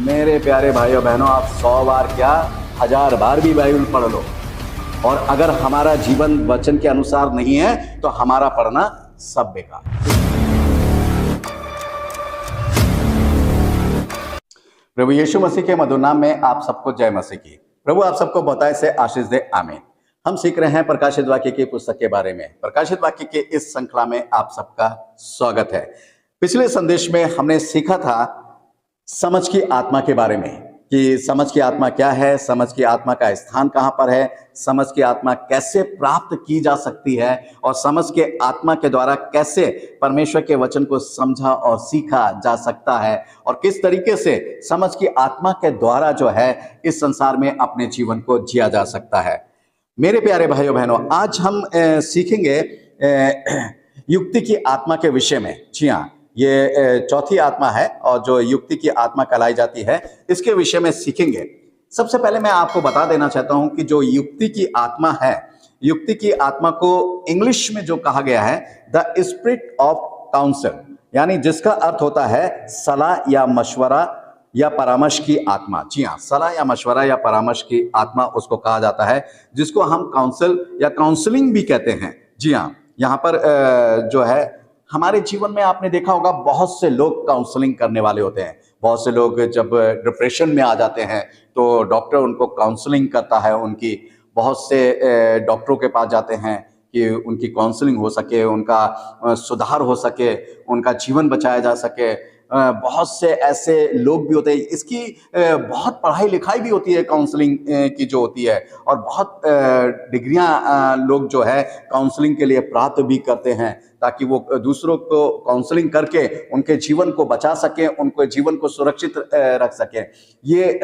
मेरे प्यारे भाइयों बहनों, आप 100 बार क्या 1000 बार भी बाइबल पढ़ लो, और अगर हमारा जीवन वचन के अनुसार नहीं है तो हमारा पढ़ना सब बेकार। प्रभु यीशु मसीह के मधुर नाम में आप सबको जय मसीह की। प्रभु आप सबको बहुतायत से आशीष दे, आमीन। हम सीख रहे हैं प्रकाशित वाक्य की पुस्तक के बारे में। प्रकाशित वाक्य के इस श्रृंखला में आप सबका स्वागत है। पिछले संदेश में हमने सीखा था समझ की आत्मा के बारे में, कि समझ की आत्मा क्या है, समझ की आत्मा का स्थान कहां पर है, समझ की आत्मा कैसे प्राप्त की जा सकती है, और समझ के आत्मा के द्वारा कैसे परमेश्वर के वचन को समझा और सीखा जा सकता है, और किस तरीके से समझ की आत्मा के द्वारा जो है इस संसार में अपने जीवन को जिया जा सकता है। मेरे प्यारे भाइयों बहनों, आज हम सीखेंगे युक्ति की आत्मा के विषय में। जी हाँ, ये चौथी आत्मा है और जो युक्ति की आत्मा कहलाई जाती है, इसके विषय में सीखेंगे। सबसे पहले मैं आपको बता देना चाहता हूं कि जो युक्ति की आत्मा है, युक्ति की आत्मा को इंग्लिश में जो कहा गया है द स्पिरिट ऑफ काउंसिल, यानी जिसका अर्थ होता है सलाह या मशवरा या परामर्श की आत्मा। जी हाँ, सलाह या मशवरा या परामर्श की आत्मा उसको कहा जाता है, जिसको हम काउंसिल या काउंसलिंग भी कहते हैं। जी हाँ, यहाँ पर जो है हमारे जीवन में आपने देखा होगा बहुत से लोग काउंसलिंग करने वाले होते हैं। बहुत से लोग जब डिप्रेशन में आ जाते हैं तो डॉक्टर उनको काउंसलिंग करता है उनकी। बहुत से डॉक्टरों के पास जाते हैं कि उनकी काउंसलिंग हो सके, उनका सुधार हो सके, उनका जीवन बचाया जा सके। बहुत से ऐसे लोग भी होते हैं। इसकी बहुत पढ़ाई लिखाई भी होती है काउंसलिंग की जो होती है, और बहुत डिग्रियां लोग जो है काउंसलिंग के लिए प्राप्त भी करते हैं, ताकि वो दूसरों को काउंसलिंग करके उनके जीवन को बचा सकें, उनके जीवन को सुरक्षित रख सकें। ये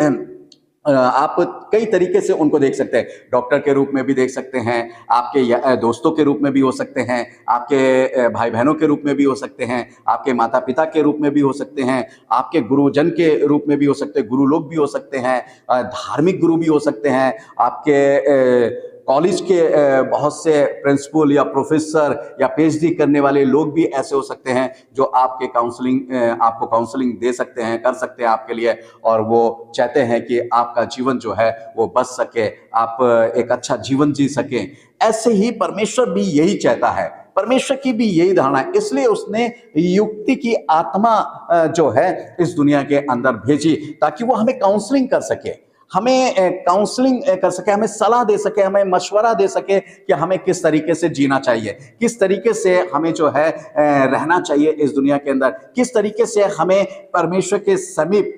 आप कई तरीके से उनको देख सकते हैं। डॉक्टर के रूप में भी देख सकते हैं, आपके दोस्तों के रूप में भी हो सकते हैं, आपके भाई बहनों के रूप में भी हो सकते हैं, आपके माता पिता के रूप में भी हो सकते हैं, आपके गुरुजन के रूप में भी हो सकते हैं, गुरु लोग भी हो सकते हैं, धार्मिक गुरु भी हो सकते हैं, आपके कॉलेज के बहुत से प्रिंसिपल या प्रोफेसर या पीएचडी करने वाले लोग भी ऐसे हो सकते हैं जो आपके आपको काउंसलिंग दे सकते हैं, कर सकते हैं आपके लिए, और वो चाहते हैं कि आपका जीवन जो है वो बच सके, आप एक अच्छा जीवन जी सकें। ऐसे ही परमेश्वर भी यही चाहता है, परमेश्वर की भी यही धारणा है। इसलिए उसने युक्ति की आत्मा जो है इस दुनिया के अंदर भेजी, ताकि वो हमें काउंसलिंग कर सके, हमें काउंसलिंग कर सके, हमें सलाह दे सके, हमें मशवरा दे सके कि हमें किस तरीके से जीना चाहिए, किस तरीके से हमें जो है रहना चाहिए इस दुनिया के अंदर, किस तरीके से हमें परमेश्वर के समीप,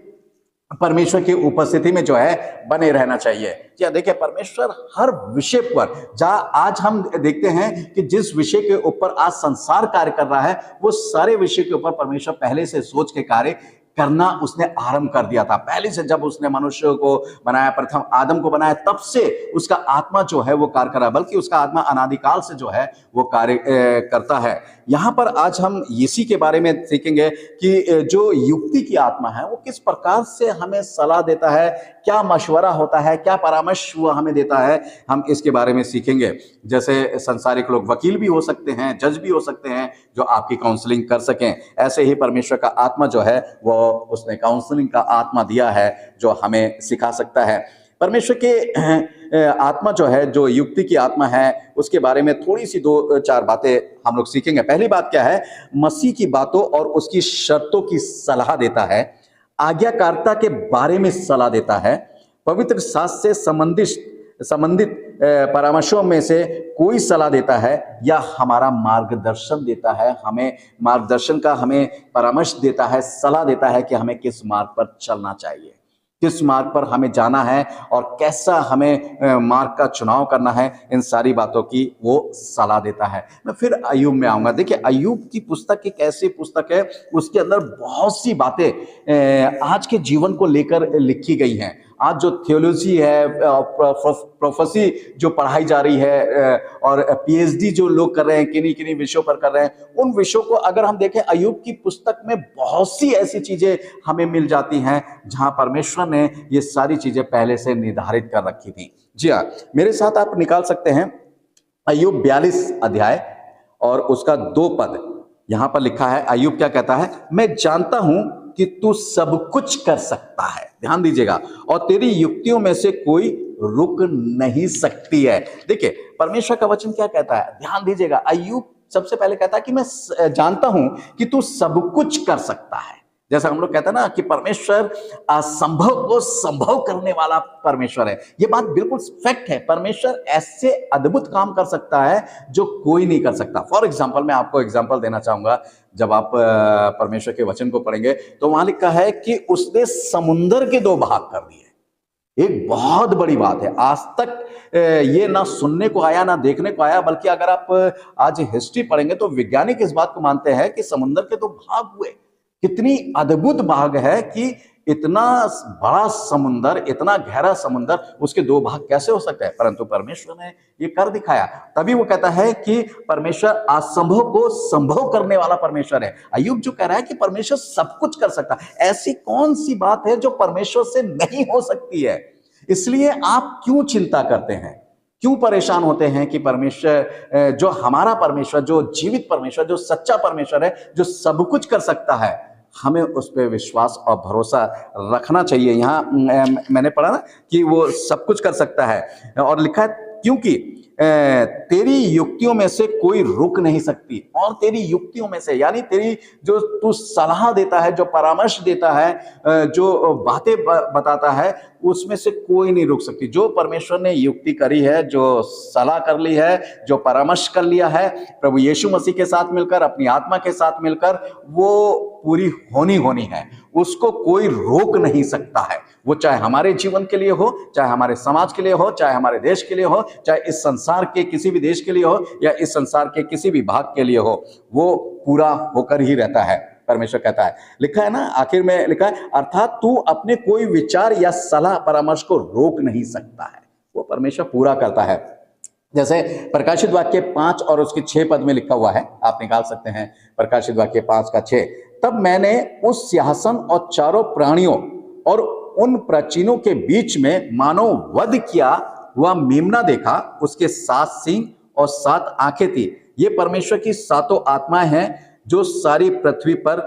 परमेश्वर की उपस्थिति में जो है बने रहना चाहिए। क्या देखिए, परमेश्वर हर विषय पर, जहाँ आज हम देखते हैं कि जिस विषय के ऊपर आज संसार कार्य कर रहा है, वो सारे विषय के ऊपर परमेश्वर पहले से सोच के कार्य करना उसने आरंभ कर दिया था। पहले से जब उसने मनुष्य को बनाया, प्रथम आदम को बनाया, तब से उसका आत्मा जो है वो कार्य कर रहा है, बल्कि उसका आत्मा अनादिकाल से जो है वो कार्य करता है। यहाँ पर आज हम इसी के बारे में सीखेंगे कि जो युक्ति की आत्मा है वो किस प्रकार से हमें सलाह देता है, क्या मशवरा होता है, क्या परामर्श वो हमें देता है, हम इसके बारे में सीखेंगे। जैसे संसारिक लोग वकील भी हो सकते हैं, जज भी हो सकते हैं, जो आपकी काउंसलिंग कर सकें, ऐसे ही परमेश्वर का आत्मा जो है वो उसने काउंसलिंग का आत्मा दिया है जो हमें सिखा सकता है। परमेश्वर के आत्मा जो है, जो युक्ति की आत्मा है, उसके बारे में थोड़ी सी 2-4 बातें हम लोग सीखेंगे। पहली बात क्या है, मसीह की बातों और उसकी शर्तों की सलाह देता है, आज्ञाकारिता के बारे में सलाह देता है, पवित्र शास्त्र से संबंधित परामर्शों में से कोई सलाह देता है, या हमारा मार्गदर्शन देता है, हमें मार्गदर्शन का हमें परामर्श देता है, सलाह देता है कि हमें किस मार्ग पर चलना चाहिए, किस मार्ग पर हमें जाना है, और कैसा हमें मार्ग का चुनाव करना है। इन सारी बातों की वो सलाह देता है। मैं फिर अय्यूब में आऊंगा। देखिए, अय्यूब की पुस्तक एक ऐसी पुस्तक है, उसके अंदर बहुत सी बातें आज के जीवन को लेकर लिखी गई हैं। आज जो थियोलॉजी है, प्रोफेसी जो पढ़ाई जा रही है, और पीएचडी जो लोग कर रहे हैं, किन्हीं किन्हीं विषयों पर कर रहे हैं, उन विषयों को अगर हम देखें, अय्यूब की पुस्तक में बहुत सी ऐसी चीजें हमें मिल जाती हैं जहां परमेश्वर ने ये सारी चीजें पहले से निर्धारित कर रखी थी। जी हाँ, मेरे साथ आप निकाल सकते हैं अय्यूब 42 अध्याय और उसका 2 पद। यहां पर लिखा है, अय्यूब क्या कहता है, मैं जानता हूं कि तू सब कुछ कर सकता है, ध्यान दीजिएगा, और तेरी युक्तियों में से कोई रुक नहीं सकती है। देखिए परमेश्वर का वचन क्या कहता है, ध्यान दीजिएगा। अय्यूब सबसे पहले कहता है कि मैं जानता हूं कि तू सब कुछ कर सकता है। जैसा हम लोग कहते हैं ना कि परमेश्वर असंभव को संभव करने वाला परमेश्वर है। ये बात बिल्कुल फैक्ट है। परमेश्वर ऐसे अद्भुत काम कर सकता है जो कोई नहीं कर सकता। फॉर एग्जाम्पल, मैं आपको एग्जाम्पल देना चाहूंगा। जब आप परमेश्वर के वचन को पढ़ेंगे तो वहां लिखा है कि उसने समुंदर के 2 भाग कर दिए। एक बहुत बड़ी बात है, आज तक ये ना सुनने को आया ना देखने को आया, बल्कि अगर आप आज हिस्ट्री पढ़ेंगे तो वैज्ञानिक इस बात को मानते हैं कि समुंदर के 2 भाग हुए। कितनी अद्भुत भाग है कि इतना बड़ा समुंदर, इतना गहरा समुंदर, उसके 2 भाग कैसे हो सकते हैं, परंतु परमेश्वर ने ये कर दिखाया। तभी वो कहता है कि परमेश्वर असंभव को संभव करने वाला परमेश्वर है। अय्यूब जो कह रहा है कि परमेश्वर सब कुछ कर सकता है, ऐसी कौन सी बात है जो परमेश्वर से नहीं हो सकती है। इसलिए आप क्यों चिंता करते हैं, क्यों परेशान होते हैं कि परमेश्वर, जो हमारा परमेश्वर, जो जीवित परमेश्वर, जो सच्चा परमेश्वर है, जो सब कुछ कर सकता है, हमें उस पर विश्वास और भरोसा रखना चाहिए। यहाँ मैंने पढ़ा ना कि वो सब कुछ कर सकता है, और लिखा है क्योंकि तेरी युक्तियों में से कोई रुक नहीं सकती। और तेरी युक्तियों में से यानी तेरी जो तू सलाह देता है, जो परामर्श देता है, जो बातें बताता है, उसमें से कोई नहीं रुक सकती। जो परमेश्वर ने युक्ति करी है, जो सलाह कर ली है, जो परामर्श कर लिया है प्रभु यीशु मसीह के साथ मिलकर, अपनी आत्मा के साथ मिलकर, वो पूरी होनी है। उसको कोई रोक नहीं सकता है। वो चाहे हमारे जीवन के लिए हो, चाहे हमारे समाज के लिए हो, चाहे हमारे देश के लिए हो, चाहे इस संसार के किसी भी देश के लिए हो, या इस संसार के किसी भी भाग के लिए हो, वो पूरा होकर ही रहता है। परमेश्वर कहता है, लिखा है ना आखिर में लिखा है, अर्थात तू अपने कोई विचार या सलाह परामर्श को रोक नहीं सकता है। वो परमेश्वर पूरा करता है। जैसे प्रकाशित वाक्य 5 और उसके 6 पद में लिखा हुआ है, आप निकाल सकते हैं प्रकाशित वाक्य 5 का 6। तब मैंने उस सिंहासन और चारों प्राणियों और उन प्राचीनों के बीच में मानो वध किया हुआ मेमना देखा। उसके 7 सींग और 7 आंखें थी। ये परमेश्वर की 7 आत्माएं हैं जो सारी पृथ्वी पर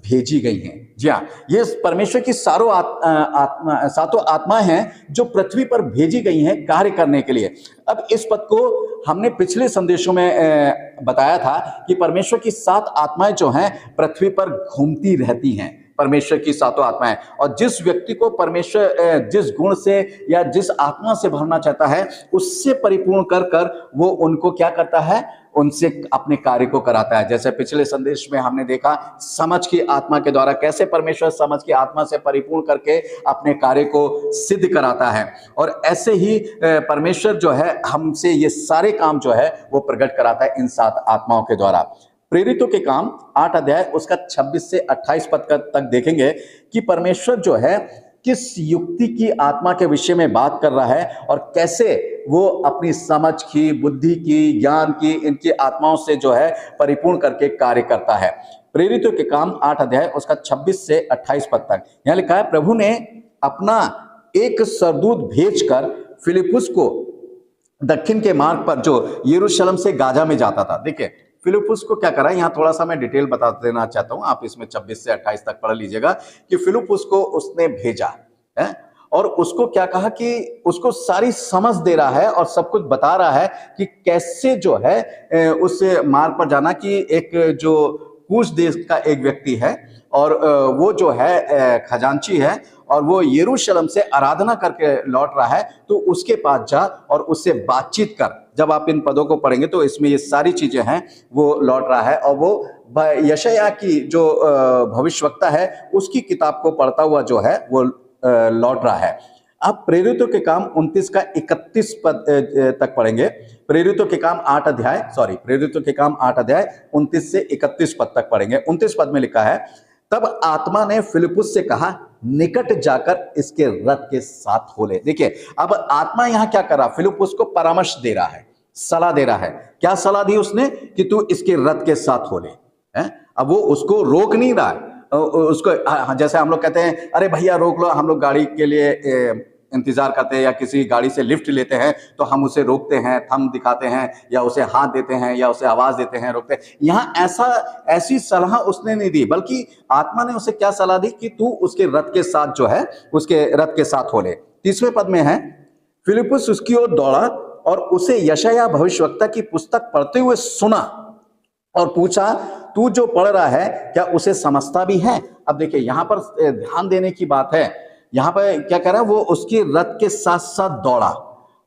भेजी गई हैं। जी हाँ, ये परमेश्वर की 7 आत्माएं हैं जो पृथ्वी पर भेजी गई हैं कार्य करने के लिए। अब इस पद को हमने पिछले संदेशों में बताया था कि परमेश्वर की 7 आत्माएं जो हैं पृथ्वी पर घूमती रहती हैं। परमेश्वर की 7 आत्माएं, और जिस व्यक्ति को परमेश्वर जिस गुण से या जिस आत्मा से भरना चाहता है, उससे परिपूर्ण कर कर वो उनको क्या करता है, उनसे अपने कार्य को कराता है। जैसे पिछले संदेश में हमने देखा समझ की आत्मा के द्वारा कैसे परमेश्वर समझ की आत्मा से परिपूर्ण करके अपने कार्य को सिद्ध कराता है, और ऐसे ही परमेश्वर जो है हमसे ये सारे काम जो है वो प्रकट कराता है इन 7 आत्माओं के द्वारा। प्रेरितों के काम 8 अध्याय उसका 26 से 28 पद तक देखेंगे कि परमेश्वर जो है किस युक्ति की आत्मा के विषय में बात कर रहा है, और कैसे वो अपनी समझ की, बुद्धि की, ज्ञान की, इनकी आत्माओं से जो है परिपूर्ण करके कार्य करता है। प्रेरितों के काम 8 अध्याय उसका 26 से 28 पद तक यहां लिखा है, प्रभु ने अपना एक सरदूत भेजकर फिलिप्पुस को दक्षिण के मार्ग पर जो यरूशलेम से गाजा में जाता था। देखिए फिलिप्पुस को क्या करा, यहाँ थोड़ा सा मैं डिटेल बता देना चाहता हूं, आप इसमें 26 से 28 तक पढ़ लीजिएगा कि फिलिप्पुस को उसने भेजा है, और उसको क्या कहा कि उसको सारी समझ दे रहा है और सब कुछ बता रहा है कि कैसे जो है उस मार्ग पर जाना। कि एक जो कूश देश का एक व्यक्ति है, और वो जो है खजांची है, और वो यरूशलेम से आराधना करके लौट रहा है, तो उसके पास जा और उससे बातचीत कर। जब आप इन पदों को पढ़ेंगे तो इसमें ये सारी चीजें हैं, वो लौट रहा है, और वो यशायाह की जो भविष्यवक्ता है उसकी किताब को पढ़ता हुआ जो है वो लौट रहा है। आप प्रेरितों के काम 29 का 31 पद तक पढ़ेंगे। प्रेरितों के काम 8 अध्याय 29 से 31 पद तक पढ़ेंगे। 29 पद में लिखा है, तब आत्मा ने फिलिप्पुस से कहा, निकट जाकर इसके रथ के साथ हो ले। देखिए अब आत्मा यहां क्या कर रहा, फिलिप्पुस को परामर्श दे रहा है, सलाह दे रहा है। क्या सलाह दी उसने, कि तू इसके रथ के साथ हो ले। अब वो उसको रोक नहीं रहा है, उसको जैसे हम लोग कहते हैं, अरे भैया रोक लो, हम लोग गाड़ी के लिए इंतजार करते हैं या किसी गाड़ी से लिफ्ट लेते हैं तो हम उसे रोकते हैं, थंब दिखाते हैं या उसे हाथ देते हैं या उसे आवाज देते हैं, रोकते हैं। यहाँ ऐसी सलाह उसने नहीं दी, बल्कि आत्मा ने उसे क्या सलाह दी कि तू उसके रथ के साथ जो है, उसके रथ के साथ हो ले। 30वें पद में है, फिलिप्पुस उसकी ओर दौड़ा और उसे यशायाह भविष्यवक्ता की पुस्तक पढ़ते हुए सुना और पूछा, तू जो पढ़ रहा है क्या उसे समझता भी है? अब देखिए यहां पर ध्यान देने की बात है, यहां पर क्या कर रहा है, वो उसके रथ के साथ साथ दौड़ा।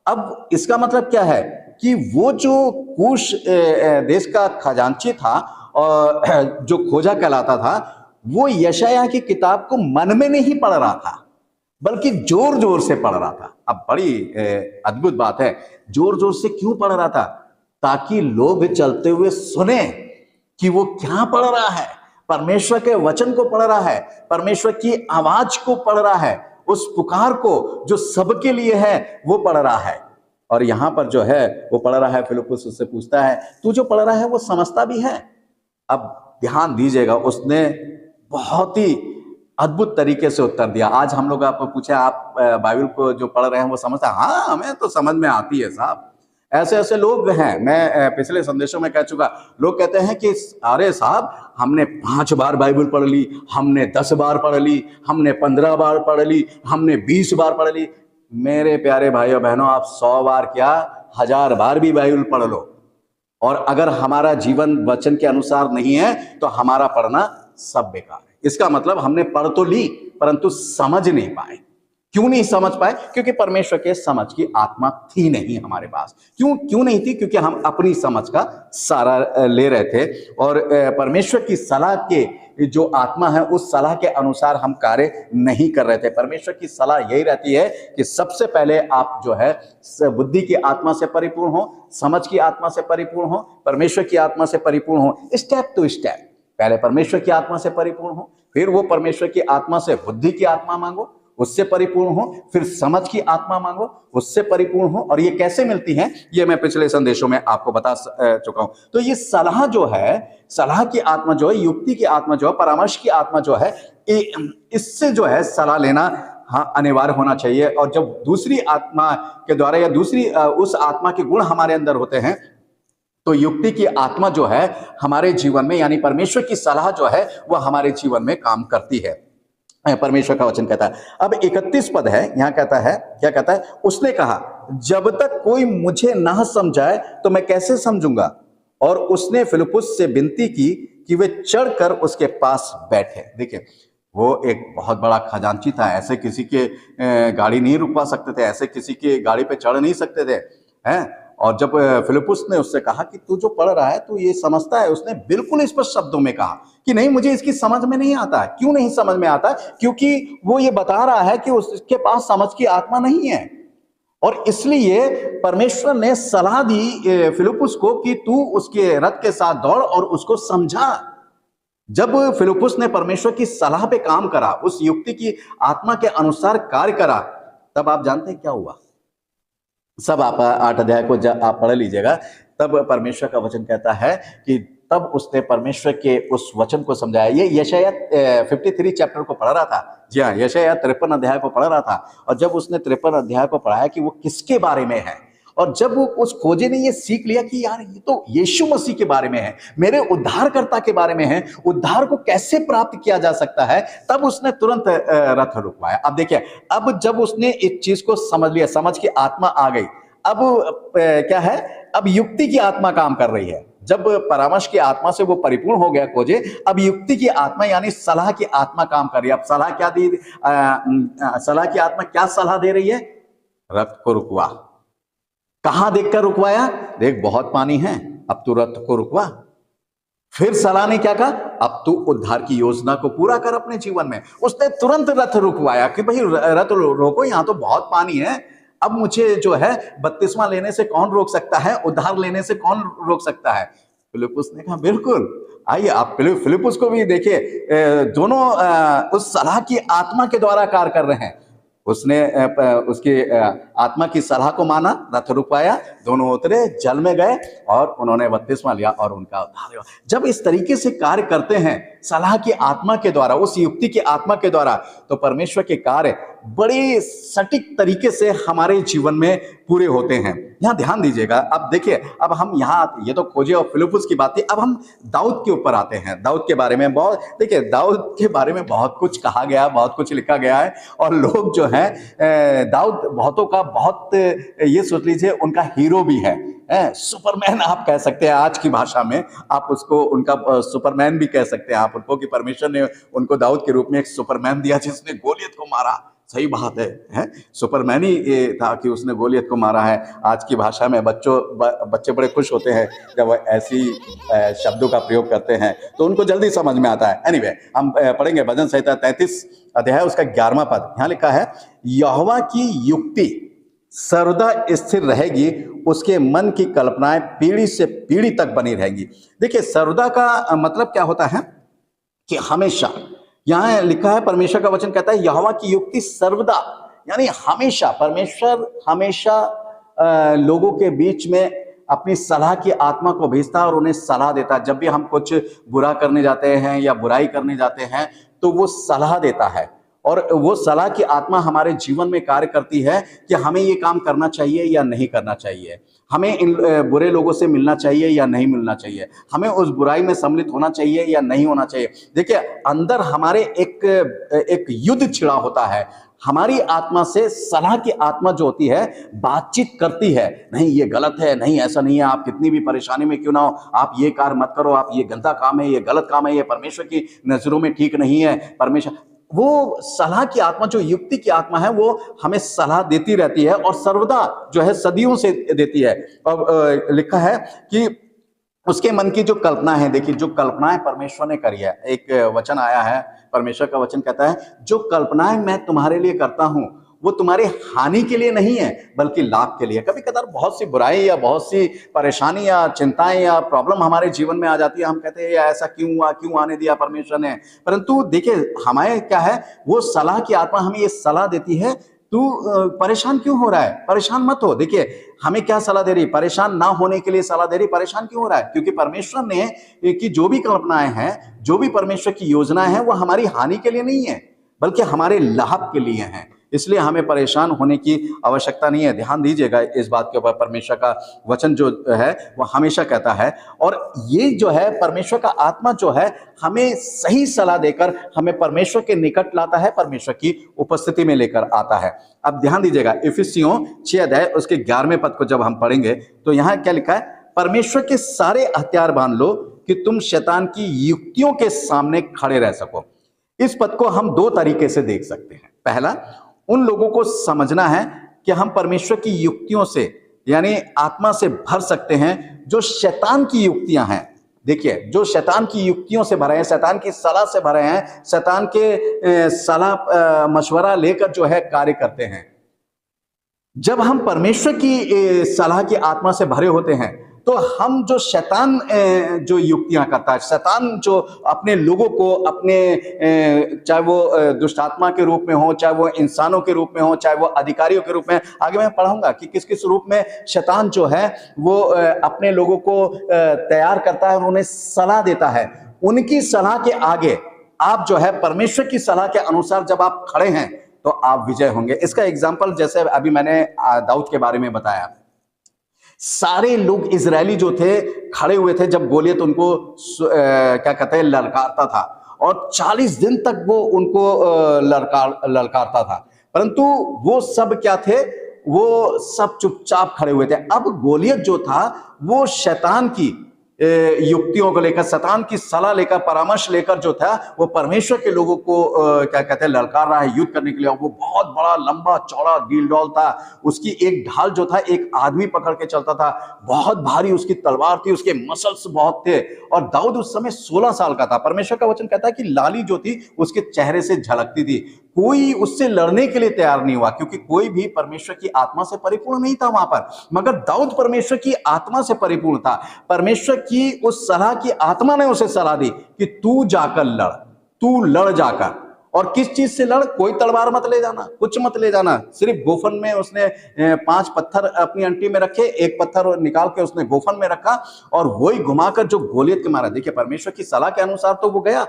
अब इसका मतलब क्या है कि वो जो कूश देश का खजांची था और जो खोजा कहलाता था, वो यशायाह की किताब को मन में नहीं पढ़ रहा था, बल्कि जोर जोर से पढ़ रहा था। अब बड़ी अद्भुत बात है, जोर जोर से क्यों पढ़ रहा था? ताकि लोग चलते हुए सुने कि वो क्या पढ़ रहा है। परमेश्वर के वचन को पढ़ रहा है, परमेश्वर की आवाज को पढ़ रहा है, उस पुकार को जो सबके लिए है वो पढ़ रहा है। और यहां पर जो है वो पढ़ रहा है, फिलिप्पुस उससे पूछता है, तू जो पढ़ रहा है वो समझता भी है? अब ध्यान दीजिएगा, उसने बहुत ही अद्भुत तरीके से उत्तर दिया। आज हम लोग आपको पूछे, आप बाइबल को जो पढ़ रहे हैं वो समझता है? हाँ, हमें तो समझ में आती है साहब। ऐसे ऐसे लोग हैं, मैं पिछले संदेशों में कह चुका, लोग कहते हैं कि अरे साहब हमने 5 बार बाइबल पढ़ ली, हमने 10 बार पढ़ ली, हमने 15 बार पढ़ ली, हमने 20 बार पढ़ ली। मेरे प्यारे भाइयों बहनों, आप 100 बार क्या 1000 बार भी बाइबल पढ़ लो, और अगर हमारा जीवन वचन के अनुसार नहीं है तो हमारा पढ़ना सब बेकार है। इसका मतलब हमने पढ़ तो ली परंतु समझ नहीं पाए। क्यों नहीं समझ पाए? क्योंकि परमेश्वर के समझ की आत्मा थी नहीं हमारे पास। क्यों नहीं थी? क्योंकि हम अपनी समझ का सारा ले रहे थे, और परमेश्वर की सलाह के जो आत्मा है उस सलाह के अनुसार हम कार्य नहीं कर रहे थे। परमेश्वर की सलाह यही रहती है कि सबसे पहले आप जो है बुद्धि की आत्मा से परिपूर्ण हो, समझ की आत्मा से परिपूर्ण हो, परमेश्वर की आत्मा से परिपूर्ण हो, स्टेप टू स्टेप। पहले परमेश्वर की आत्मा से परिपूर्ण हो, फिर वो परमेश्वर की आत्मा से बुद्धि की आत्मा मांगो, उससे परिपूर्ण हो, फिर समझ की आत्मा मांगो, उससे परिपूर्ण हो। और ये कैसे मिलती है ये मैं पिछले संदेशों में आपको बता चुका हूं। तो ये सलाह जो है, सलाह की आत्मा जो है, युक्ति की आत्मा जो है, परामर्श की आत्मा जो है, इससे जो है सलाह लेना हाँ अनिवार्य होना चाहिए। और जब दूसरी आत्मा के द्वारा या दूसरी उस आत्मा के गुण हमारे अंदर होते हैं तो युक्ति की आत्मा जो है हमारे जीवन में, यानी परमेश्वर की सलाह जो है वह हमारे जीवन में काम करती है। परमेश्वर का वचन कहता है। अब 31 पद है, यहां कहता है, क्या कहता है? उसने कहा, जब तक कोई मुझे ना समझाए तो मैं कैसे समझूंगा? और उसने फिलिप्पुस से विनती की कि वे चढ़कर उसके पास बैठे। देखिए, वो एक बहुत बड़ा खजांची था, ऐसे किसी के गाड़ी नहीं रुकवा सकते थे, ऐसे किसी के गाड़ी पे चढ़ नहीं सकते थे, हैं? और जब फिलिप्पुस ने उससे कहा कि तू जो पढ़ रहा है तू ये समझता है, उसने बिल्कुल स्पष्ट शब्दों में कहा कि नहीं, मुझे इसकी समझ में नहीं आता। क्यों नहीं समझ में आता? क्योंकि वो ये बता रहा है कि उसके पास समझ की आत्मा नहीं है, और इसलिए परमेश्वर ने सलाह दी फिलिप्पुस को कि तू उसके रथ के साथ दौड़ और उसको समझा। जब फिलिप्पुस ने परमेश्वर की सलाह पे काम करा, उस युक्ति की आत्मा के अनुसार कार्य करा, तब आप जानते हैं क्या हुआ? सब आप 8 अध्याय को आप पढ़ लीजिएगा। तब परमेश्वर का वचन कहता है कि तब उसने परमेश्वर के उस वचन को समझाया। ये यशायाह 53 चैप्टर को पढ़ रहा था। जी हाँ, यशायाह 53 अध्याय को पढ़ रहा था। और जब उसने 53 अध्याय को पढ़ाया कि वो किसके बारे में है, और जब वो उस खोजे ने ये सीख लिया कि यार ये तो यीशु मसीह के बारे में है, मेरे उद्धारकर्ता के बारे में है, उद्धार को कैसे प्राप्त किया जा सकता है, तब उसने तुरंत रथ रुकवाया। अब देखिए, अब जब उसने इस चीज को समझ लिया, समझ की आत्मा आ गई, अब क्या है, अब युक्ति की आत्मा काम कर रही है। जब परामर्श की आत्मा से वो परिपूर्ण हो गया खोजे, अब युक्ति की आत्मा यानी सलाह की आत्मा काम कर रही है। अब सलाह क्या दी? सलाह की आत्मा क्या सलाह दे रही है? रथ को रुकवा। कहां देखकर रुकवाया? देख बहुत पानी है, अब तू रथ को रुकवा। फिर सलाह ने क्या कहा? अब तू उद्धार की योजना को पूरा कर अपने जीवन में। उसने तुरंत रथ रुकवाया कि भाई रथ रोको, यहां तो बहुत पानी है, अब मुझे जो है बपतिस्मा लेने से कौन रोक सकता है, उद्धार लेने से कौन रोक सकता है? फिलिप्पुस ने कहा बिल्कुल। आइए आप फिलिप्पुस को भी देखिए, दोनों उस सलाह की आत्मा के द्वारा कार्य कर रहे हैं। उसने उसकी आत्मा की सलाह को माना, रथ रुकवाया, दोनों उतरे, जल में गए और उन्होंने बपतिस्मा लिया और उनका उद्धार हुआ। जब इस तरीके से कार्य करते हैं सलाह की आत्मा के द्वारा, उस युक्ति की आत्मा के द्वारा, तो परमेश्वर के कार्य बड़े सटीक तरीके से हमारे जीवन में पूरे होते हैं। यहाँ ध्यान दीजिएगा। अब देखिए, अब हम यहाँ, ये तो खोजे और फिलिप्पुस की बात थी, अब हम दाऊद के ऊपर आते हैं। दाऊद के बारे में बहुत, देखिए दाऊद के बारे में बहुत कुछ कहा गया, बहुत कुछ लिखा गया है और लोग जो है दाऊद बहुतों का बहुत, ये सोच लीजिए उनका हीरो भी है, सुपरमैन आप कह सकते हैं आज की भाषा में, आप उसको उनका सुपरमैन भी कह सकते हैं आप उनको, कि परमेश्वर ने उनको दाऊद के रूप में एक सुपरमैन दिया जिसने गोलियत को मारा। सही बात है? सुपरमैन ही ये था कि उसने गोलियत को मारा है। आज की भाषा में बच्चे बड़े खुश होते हैं जब वह ऐसी शब्दों का प्रयोग करते हैं, तो उनको जल्दी समझ में आता है। एनीवे, हम पढ़ेंगे भजन संहिता 33 अध्याय उसका 11वां पद। यहाँ लिखा है, यहोवा की युक्ति सर्वदा स्थिर रहेगी, उसके मन की कल्पनाएं पीढ़ी से पीढ़ी तक बनी रहेंगी। देखिए, सर्वदा का मतलब क्या होता है कि हमेशा। यहां लिखा है, परमेश्वर का वचन कहता है यहोवा की युक्ति सर्वदा, यानी हमेशा। परमेश्वर हमेशा लोगों के बीच में अपनी सलाह की आत्मा को भेजता है और उन्हें सलाह देता है। जब भी हम कुछ बुरा करने जाते हैं या बुराई करने जाते हैं तो वो सलाह देता है, और वो सलाह की आत्मा हमारे जीवन में कार्य करती है कि हमें ये काम करना चाहिए या नहीं करना चाहिए, हमें इन बुरे लोगों से मिलना चाहिए या नहीं मिलना चाहिए, हमें उस बुराई में सम्मिलित होना चाहिए या नहीं होना चाहिए। देखिए, अंदर हमारे एक युद्ध छिड़ा होता है। हमारी आत्मा से सलाह की आत्मा जो होती है बातचीत करती है, नहीं ये गलत है, नहीं ऐसा नहीं है, आप कितनी भी परेशानी में क्यों ना हो, आप ये कार्य मत करो, आप ये गंदा काम है, ये गलत काम है, ये परमेश्वर की नजरों में ठीक नहीं है। परमेश्वर, वो सलाह की आत्मा, जो युक्ति की आत्मा है, वो हमें सलाह देती रहती है और सर्वदा जो है सदियों से देती है। और लिखा है कि उसके मन की जो कल्पना है, देखिए जो कल्पनाएं परमेश्वर ने करी है, एक वचन आया है, परमेश्वर का वचन कहता है, जो कल्पनाएं मैं तुम्हारे लिए करता हूं वो तुम्हारी हानि के लिए नहीं है बल्कि लाभ के लिए। कभी कभार बहुत सी बुराई या बहुत सी परेशानी या चिंताएं या प्रॉब्लम हमारे जीवन में आ जाती है, हम कहते हैं ऐसा क्यों हुआ, क्यों आने दिया परमेश्वर ने। परंतु देखिए, हमारे क्या है, वो सलाह की आत्मा हमें ये सलाह देती है, तू परेशान क्यों हो रहा है, परेशान मत हो। देखिए, हमें क्या सलाह दे रही, परेशान ना होने के लिए सलाह दे रही। परेशान क्यों हो रहा है? क्योंकि परमेश्वर ने कि जो भी कल्पनाएं हैं, जो भी परमेश्वर की योजनाएं हैं, वो हमारी हानि के लिए नहीं है बल्कि हमारे लाभ के लिए हैं। इसलिए हमें परेशान होने की आवश्यकता नहीं है। ध्यान दीजिएगा इस बात के ऊपर, परमेश्वर का वचन जो है वो हमेशा कहता है, और ये जो है परमेश्वर का आत्मा जो है हमें सही सलाह देकर हमें परमेश्वर के निकट लाता है, परमेश्वर की उपस्थिति में लेकर आता है। अब ध्यान दीजिएगा, इफिसियों 6 अध्याय उसके 11वें पद को जब हम पढ़ेंगे तो यहाँ क्या लिखा है, परमेश्वर के सारे हथियार बांध लो कि तुम शैतान की युक्तियों के सामने खड़े रह सको। इस पद को हम दो तरीके से देख सकते हैं। पहला, उन लोगों को समझना है कि हम परमेश्वर की युक्तियों से यानी आत्मा से भर सकते हैं जो शैतान की युक्तियां हैं। देखिए, जो शैतान की युक्तियों से भरे हैं, शैतान की सलाह से भरे हैं, शैतान के सलाह मशवरा लेकर जो है कार्य करते हैं। जब हम परमेश्वर की सलाह की आत्मा से भरे होते हैं तो हम जो शैतान जो युक्तियां करता है, शैतान जो अपने लोगों को अपने चाहे वो दुष्ट आत्मा के रूप में हो, चाहे वो इंसानों के रूप में हो, चाहे वो अधिकारियों के रूप में, आगे मैं पढ़ाऊंगा कि किस किस रूप में शैतान जो है वो अपने लोगों को तैयार करता है और उन्हें सलाह देता है। उनकी सलाह के आगे आप जो है परमेश्वर की सलाह के अनुसार जब आप खड़े हैं तो आप विजय होंगे। इसका एग्जाम्पल जैसे अभी मैंने दाऊद के बारे में बताया, सारे लोग इजरायली जो थे खड़े हुए थे जब गोलियत उनको क्या कहते हैं ललकारता था, और 40 दिन तक वो उनको ललकारता था, परंतु वो सब क्या थे, वो सब चुपचाप खड़े हुए थे। अब गोलियत जो था वो शैतान की युक्तियों को लेकर, शैतान की सलाह लेकर, परामर्श लेकर जो था वो परमेश्वर के लोगों को क्या कहते हैं ललकार रहा है युद्ध करने के लिए। वो बहुत बड़ा लंबा चौड़ा डील था, उसकी एक ढाल जो था एक आदमी पकड़ के चलता था, बहुत भारी उसकी तलवार थी, उसके मसल्स बहुत थे, और दाऊद उस समय 16 साल का था। परमेश्वर का वचन कहता है कि लाली जो थी उसके चेहरे से झलकती थी। कोई उससे लड़ने के लिए तैयार नहीं हुआ क्योंकि कोई भी परमेश्वर की आत्मा से परिपूर्ण नहीं था वहां पर, मगर दाऊद परमेश्वर की आत्मा से परिपूर्ण था। परमेश्वर की उस सलाह की आत्मा ने उसे सलाह दी कि तू जाकर लड़, तू लड़ जाकर। और किस चीज से लड़, कोई तलवार मत ले जाना, कुछ मत ले जाना, सिर्फ गोफन में उसने 5 पत्थर अपनी अंटी में रखे, एक पत्थर निकाल के उसने गोफन में रखा और वही घुमाकर जो गोलियत के मारा। देखिए परमेश्वर की सलाह के अनुसार तो वो गया,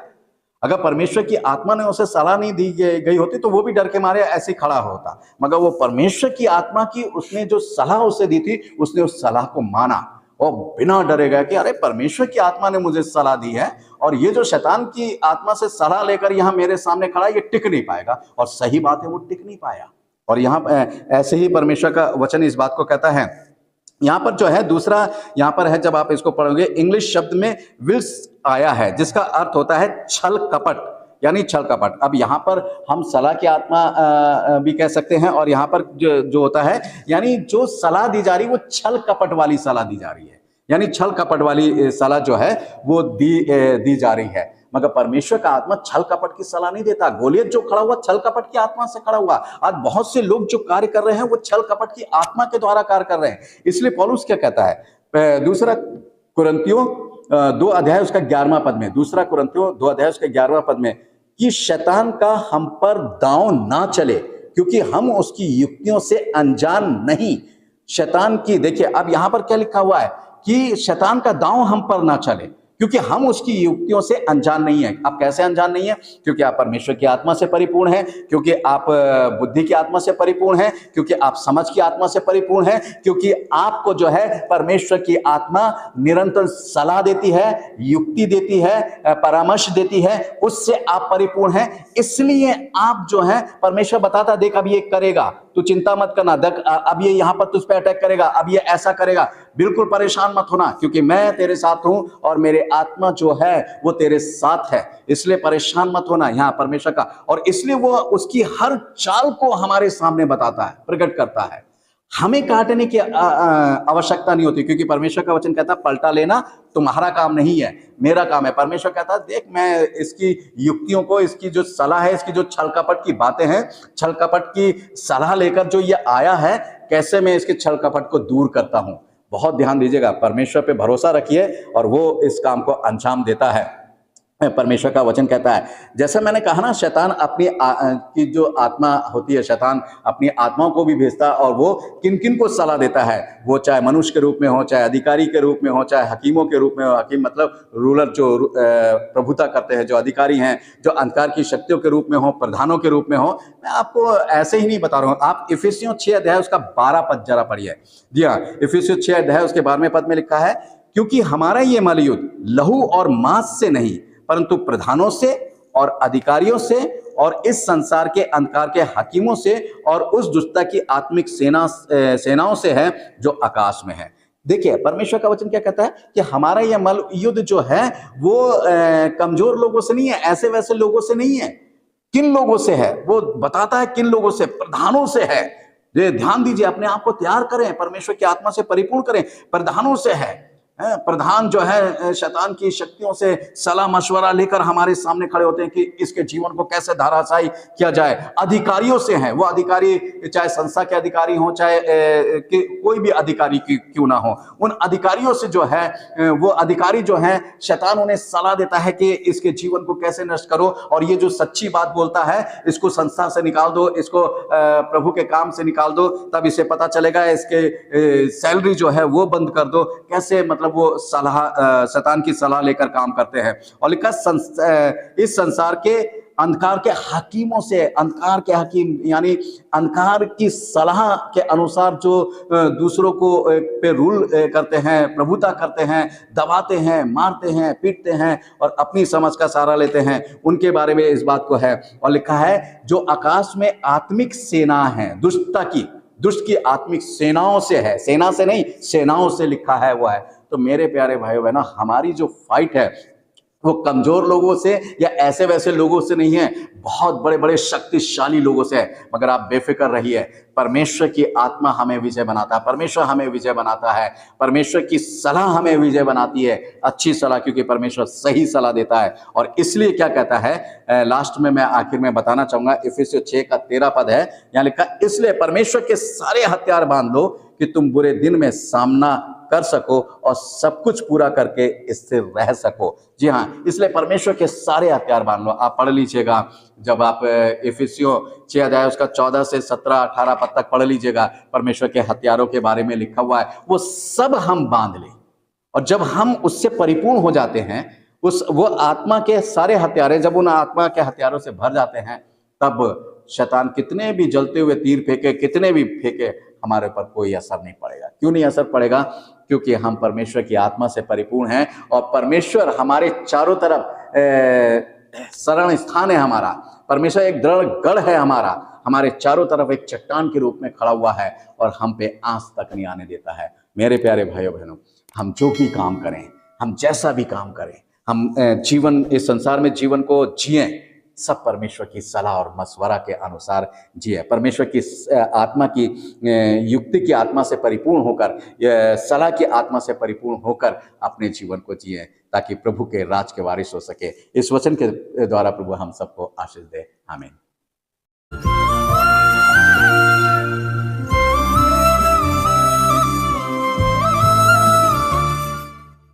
अगर परमेश्वर की आत्मा ने उसे सलाह नहीं दी गई होती तो वो भी डर के मारे ऐसे ही खड़ा होता, मगर वो परमेश्वर की आत्मा की उसने जो सलाह उसे दी थी, उसने उस सलाह को माना और बिना डरे गया कि अरे परमेश्वर की आत्मा ने मुझे सलाह दी है और ये जो शैतान की आत्मा से सलाह लेकर यहां मेरे सामने खड़ा है, ये टिक नहीं पाएगा। और सही बात है, वो टिक नहीं पाया। और यहाँ ऐसे ही परमेश्वर का वचन इस बात को कहता है। यहाँ पर जो है दूसरा, यहाँ पर है, जब आप इसको पढ़ोगे, इंग्लिश शब्द में विल्स आया है जिसका अर्थ होता है छल कपट, यानी छल कपट। अब यहाँ पर हम सलाह की आत्मा भी कह सकते हैं और यहाँ पर जो होता है, यानी जो सलाह दी जा रही है वो छल कपट वाली सलाह दी जा रही है, यानी छल कपट वाली सलाह जो है वो दी जा रही है। मगर परमेश्वर का आत्मा छल कपट की सलाह नहीं देता। गोलियत जो खड़ा हुआ छल कपट की आत्मा से खड़ा हुआ। आज बहुत से लोग जो कार्य कर रहे हैं वो छल कपट की आत्मा के द्वारा कार्य कर रहे हैं। इसलिए पौलुस क्या कहता है, दूसरा कुरिन्थियों 2 अध्याय उसका 11वां पद में, दूसरा कुरिन्थियों 2 अध्याय उसका 11वां पद में, कि शैतान का हम पर दांव ना चले क्योंकि हम उसकी युक्तियों से अनजान नहीं। शैतान की, देखिए अब यहां पर क्या लिखा हुआ है कि शैतान का दांव हम पर ना चले क्योंकि हम उसकी युक्तियों से अनजान नहीं है। आप कैसे अनजान नहीं है? क्योंकि आप परमेश्वर की आत्मा से परिपूर्ण हैं, क्योंकि आप बुद्धि की आत्मा से परिपूर्ण हैं, क्योंकि आप समझ की आत्मा से परिपूर्ण हैं, क्योंकि आपको जो है परमेश्वर की आत्मा निरंतर सलाह देती है, युक्ति देती है, परामर्श देती है, उससे आप परिपूर्ण हैं। इसलिए आप जो है, परमेश्वर बताता देख अब ये करेगा, तू चिंता मत करना, देख अब ये यहां पर तुझ पे अटैक करेगा, अब ये ऐसा करेगा, बिल्कुल परेशान मत होना क्योंकि मैं तेरे साथ हूं और मेरे आत्मा जो है वो तेरे साथ है, इसलिए परेशान मत होना। यहां परमेश्वर का, और इसलिए वो उसकी हर चाल को हमारे सामने बताता है, प्रकट करता है। हमें काटने की आवश्यकता नहीं होती क्योंकि परमेश्वर का वचन कहता है पलटा लेना तुम्हारा काम नहीं है, मेरा काम है। परमेश्वर कहता है देख मैं इसकी युक्तियों को, इसकी जो सलाह है, इसकी जो छल कपट की बातें हैं, छल कपट की सलाह लेकर जो ये आया है, कैसे मैं इसके छल कपट को दूर करता हूं। बहुत ध्यान दीजिएगा, परमेश्वर पे भरोसा रखिए और वो इस काम को अंजाम देता है। परमेश्वर का वचन कहता है, जैसे मैंने कहा ना, शैतान अपनी की जो आत्मा होती है, शैतान अपनी आत्माओं को भी भेजता है और वो किन किन को सलाह देता है, वो चाहे मनुष्य के रूप में हो, चाहे अधिकारी के रूप में हो, चाहे हकीमों के रूप में हो। हकीम मतलब रूलर, जो प्रभुता करते हैं, जो अधिकारी हैं, जो अंधकार की शक्तियों के रूप में हो, प्रधानों के रूप में हो। मैं आपको ऐसे ही नहीं बता रहा हूँ, आप इफिसियों 6 अध्याय उसका 12 पद जरा पढ़िए। जी हाँ, इफिसियों 6 अध्याय उसके 12वें पद में लिखा है, क्योंकि हमारा ये मलयुद्ध लहू और मांस से नहीं परंतु प्रधानों से और अधिकारियों से और इस संसार के अंधकार के हकीमों से और उस दुष्टता की आत्मिक सेनाओं से है जो आकाश में है। देखिए परमेश्वर का वचन क्या कहता है कि हमारा यह मल युद्ध जो है वो कमजोर लोगों से नहीं है, ऐसे वैसे लोगों से नहीं है। किन लोगों से है वो बताता है, किन लोगों से, प्रधानों से है। ध्यान दीजिए, अपने आप को तैयार करें, परमेश्वर की आत्मा से परिपूर्ण करें। प्रधानों से है, प्रधान जो है शैतान की शक्तियों से सलाह मशवरा लेकर हमारे सामने खड़े होते हैं कि इसके जीवन को कैसे धाराशायी किया जाए। अधिकारियों से हैं, वो अधिकारी चाहे संस्था के अधिकारी हो, चाहे कोई भी अधिकारी क्यों ना हो, उन अधिकारियों से जो है वो अधिकारी जो है, शैतान उन्हें सलाह देता है कि इसके जीवन को कैसे नष्ट करो, और ये जो सच्ची बात बोलता है इसको संस्था से निकाल दो, इसको प्रभु के काम से निकाल दो, तब इसे पता चलेगा। इसके सैलरी जो है वो बंद कर दो। कैसे, मतलब वो सलाह, शैतान की सलाह लेकर काम करते हैं। और लिखा इस संसार के अंधकार के हकीमों से, अंधकार के हकीम यानी अंधकार की सलाह के अनुसार जो दूसरों को पे रूल करते हैं, प्रभुता करते हैं, दबाते हैं, मारते हैं, पीटते हैं और अपनी समझ का सहारा लेते हैं, उनके बारे में इस बात को है। और लिखा है जो आकाश में आत्मिक सेना है, दुष्ट की आत्मिक सेनाओं से है, सेना से नहीं, सेनाओं से लिखा है वो है। तो मेरे प्यारे भाइयों बहनों, हमारी जो फाइट है वो कमजोर लोगों से या ऐसे वैसे लोगों से नहीं है, बहुत बड़े बड़े शक्तिशाली लोगों से है। मगर आप बेफिक्र रहिए, परमेश्वर की आत्मा हमें विजय बनाता है, परमेश्वर हमें विजय बनाता है, परमेश्वर की सलाह हमें विजय बनाती है, अच्छी सलाह, क्योंकि परमेश्वर सही सलाह देता है। और इसलिए क्या कहता है लास्ट में, मैं आखिर में बताना चाहूंगा, इफिसियों 6 का 13 पद है, यहाँ लिखा, इसलिए परमेश्वर के सारे हथियार बांध लो कि तुम बुरे दिन में सामना कर सको और सब कुछ पूरा करके इससे रह सको। जी हाँ, इसलिए परमेश्वर के सारे हथियार बांध लो। आप पढ़ लीजिएगा, जब आप इफिसियों 6 अध्याय उसका 14 से 17-18 पद तक पढ़ लीजिएगा, परमेश्वर के हथियारों के बारे में लिखा हुआ है। वो सब हम बांध लें, और जब हम उससे परिपूर्ण हो जाते हैं, वो आत्मा के सारे हथियार, जब उन आत्मा के हथियारों से भर जाते हैं, तब शैतान कितने भी जलते हुए तीर फेंके, कितने भी फेंके, हमारे पर कोई असर नहीं पड़ेगा। क्यों नहीं असर पड़ेगा? क्योंकि हम परमेश्वर की आत्मा से परिपूर्ण हैं, और परमेश्वर हमारे चारों तरफ शरण स्थान है हमारा। परमेश्वर एक दृढ़ गढ़ है हमारे चारों तरफ एक चट्टान के रूप में खड़ा हुआ है, और हम पे आंच तक नहीं आने देता है। मेरे प्यारे भाइयों बहनों, हम जो भी काम करें, हम जैसा भी काम करें, हम जीवन, इस संसार में जीवन को जिएं, सब परमेश्वर की सलाह और मशवरा के अनुसार जिए। परमेश्वर की आत्मा की, युक्ति की आत्मा से परिपूर्ण होकर, सलाह की आत्मा से परिपूर्ण होकर अपने जीवन को जिए, ताकि प्रभु के राज के वारिस हो सके। इस वचन के द्वारा प्रभु हम सबको आशीष दे। आमीन।